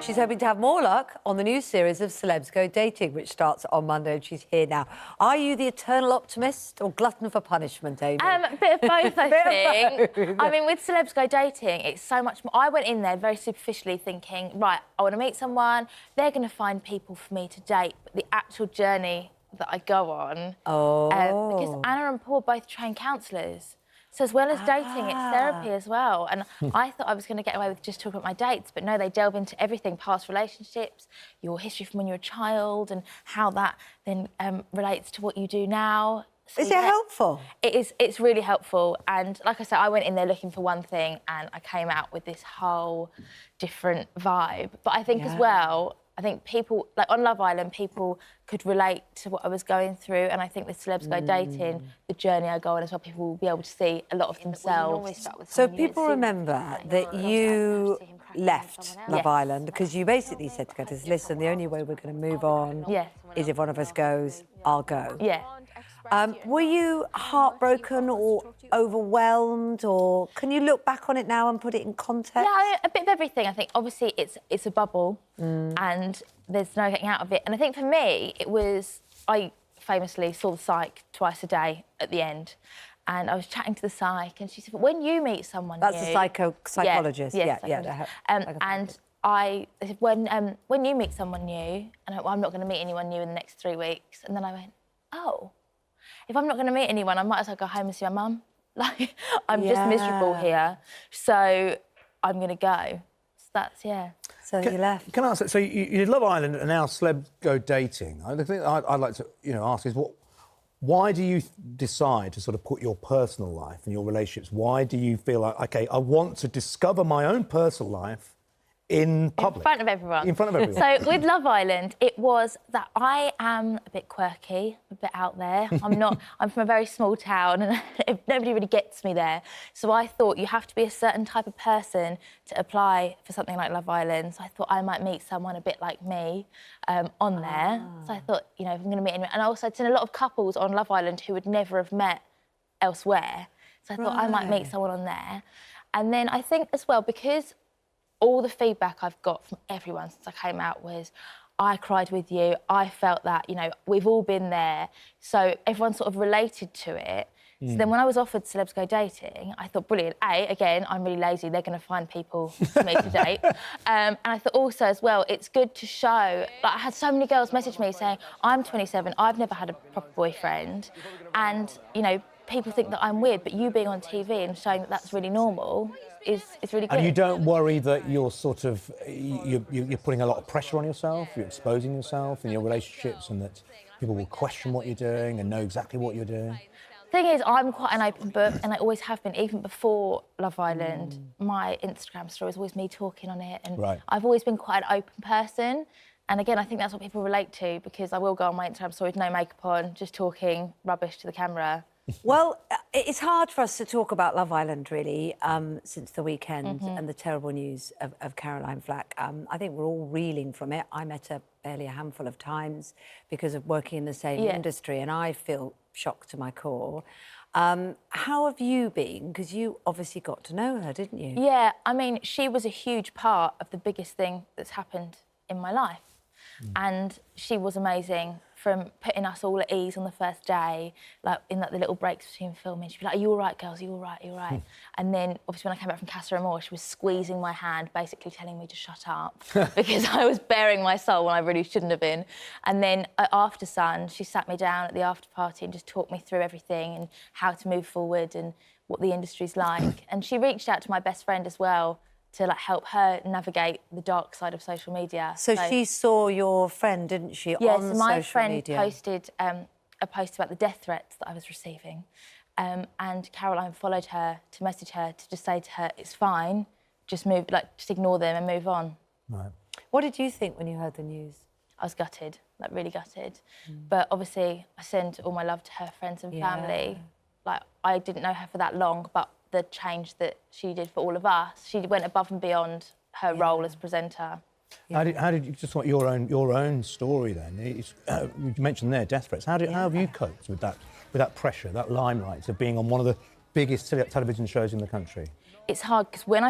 she's hoping to have more luck on the new series of Celebs Go Dating, which starts on Monday, and she's here now. Are you the eternal optimist or glutton for punishment, Amy? A bit of both, I think. I mean, with Celebs Go Dating, it's so much more... I went in there very superficially thinking, right, I want to meet someone, they're going to find people for me to date, but the actual journey that I go on... because Anna and Paul are both trained counsellors. So as well as dating, it's therapy as well. And I thought I was going to get away with just talking about my dates, but no, they delve into everything, past relationships, your history from when you were a child, and how that then relates to what you do now. So, is it helpful? It is. It's really helpful. And like I said, I went in there looking for one thing, and I came out with this whole different vibe. But I think as well, I think people, like on Love Island, people could relate to what I was going through, and I think with Celebs Go Dating, the journey I go on as well, people will be able to see a lot of themselves. So people remember that you left Love Island because you basically said to Curtis, listen, the only way we're going to move on is if one of us goes, I'll go. Yeah. Were you heartbroken or overwhelmed, or can you look back on it now and put it in context? Yeah, a bit of everything. I think obviously it's a bubble and there's no getting out of it. And I think for me, it was... I famously saw the psych twice a day at the end, and I was chatting to the psych, and she said, when you meet someone That's new... the psychologist. Yeah. And I said, when you meet someone new, and I went, well, I'm not going to meet anyone new in the next 3 weeks. And then I went, oh... if I'm not going to meet anyone, I might as well go home and see my mum. Like, I'm just miserable here, so I'm going to go. So that's, So you left. Can I ask, so you did Love Island and now Celebs Go Dating. The thing I'd like to, ask is, why do you decide to sort of put your personal life and your relationships, why do you feel like, OK, I want to discover my own personal life in public? In front of everyone. In front of everyone. So with Love Island, it was that I am a bit quirky, a bit out there. I'm from a very small town and nobody really gets me there. So I thought you have to be a certain type of person to apply for something like Love Island. So I thought I might meet someone a bit like me on there. So I thought, if I'm going to meet anyone... And also I'd seen a lot of couples on Love Island who would never have met elsewhere. So I thought I might meet someone on there. And then I think as well, because all the feedback I've got from everyone since I came out was, I cried with you, I felt that, we've all been there. So everyone sort of related to it. So then when I was offered Celebs Go Dating, I thought, brilliant. Again, I'm really lazy, they're going to find people for me to date. And I thought also as well, it's good to show, like I had so many girls message me saying, I'm 27, I've never had a proper boyfriend. And, people think that I'm weird, but you being on TV and showing that that's really normal is really good. And you don't worry that you're sort of... You're putting a lot of pressure on yourself, you're exposing yourself in your relationships, and that people will question what you're doing and know exactly what you're doing? Thing is, I'm quite an open book, and I always have been, even before Love Island. My Instagram story is always me talking on it, and I've always been quite an open person. And again, I think that's what people relate to, because I will go on my Instagram story with no makeup on, just talking rubbish to the camera. Well, it's hard for us to talk about Love Island, really, since the weekend and the terrible news of Caroline Flack. I think we're all reeling from it. I met her barely a handful of times because of working in the same industry, and I feel shocked to my core. How have you been? Because you obviously got to know her, didn't you? Yeah, I mean, she was a huge part of the biggest thing that's happened in my life. And she was amazing, from putting us all at ease on the first day, like in the little breaks between filming. She'd be like, are you all right, girls? Are you all right? Are you all right? And then, obviously, when I came back from Casa Amor, she was squeezing my hand, basically telling me to shut up because I was bearing my soul when I really shouldn't have been. And then at After Sun, she sat me down at the after party and just talked me through everything and how to move forward and what the industry's like. And she reached out to my best friend as well, to help her navigate the dark side of social media. So she saw your friend, didn't she, on social media? Yes, my friend posted a post about the death threats that I was receiving, and Caroline followed her to message her to just say to her, it's fine, just ignore them and move on. Right. What did you think when you heard the news? I was gutted, really gutted. But obviously, I send all my love to her friends and family. I didn't know her for that long, but the change that she did for all of us, she went above and beyond her role as presenter. How did you just want your own story then? You mentioned there death threats. How have you coped with that pressure, that limelight of being on one of the biggest television shows in the country? It's hard because when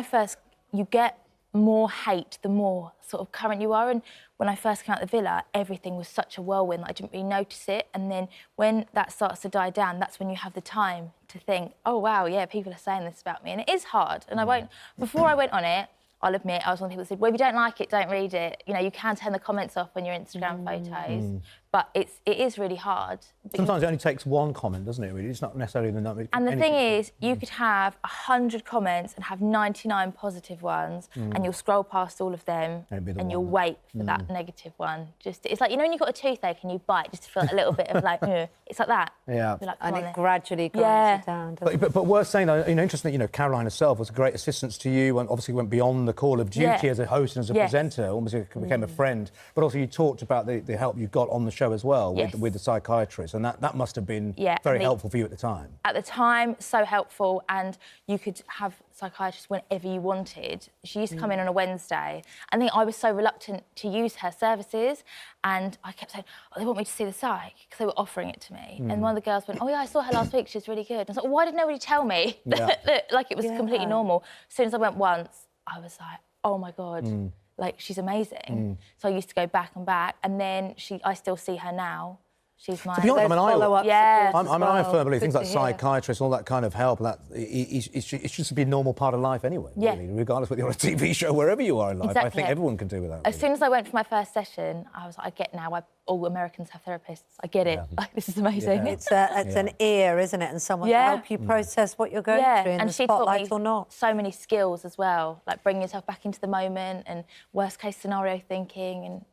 you get more hate, the more sort of current you are. And when I first came out the villa, everything was such a whirlwind that I didn't really notice it. And then when that starts to die down, that's when you have the time to think, oh, wow, yeah, people are saying this about me. And it is hard. And before I went on it, I'll admit, I was one of the people that said, well, if you don't like it, don't read it. You know, you can turn the comments off on your Instagram photos. But it is really hard. Sometimes it only takes one comment, doesn't it, really? It's not necessarily the number. And the thing is, you could have 100 comments and have 99 positive ones, and you'll scroll past all of them, and you'll wait for that negative one. It's like, you know, when you've got a toothache and you bite just to feel a little bit of like, it's like that. Yeah. Like, and it gradually grinds it down. But worth saying, though, you know, interesting that, you know, Caroline herself was a great assistance to you and obviously went beyond the call of duty as a host and as a presenter, almost became a friend. But also you talked about the help you got on the show as well with the psychiatrist, and that must have been very helpful for you at the time. At the time, so helpful, and you could have psychiatrists whenever you wanted. She used to come in on a Wednesday. I think I was so reluctant to use her services, and I kept saying, oh, they want me to see the psych, because they were offering it to me. And one of the girls went, oh, yeah, I saw her last week, she's really good. And I was like, well, why did nobody tell me that like, it was completely normal? As soon as I went once, I was like, oh, my God. Like, she's amazing. So I used to go back and back, and then I still see her now. She's my... To be honest, follow-up I firmly believe things like psychiatrists, all that kind of help, it should be a normal part of life anyway, really, regardless whether you're on a TV show, wherever you are in life. Exactly. I think everyone can do with that. As soon as I went for my first session, I was like, I get now, all Americans have therapists. I get it. Like, this is amazing. It's an ear, isn't it? And someone to help you process what you're going through in and the she taught spotlight me or not. so many skills as well, like bringing yourself back into the moment and worst case scenario thinking, and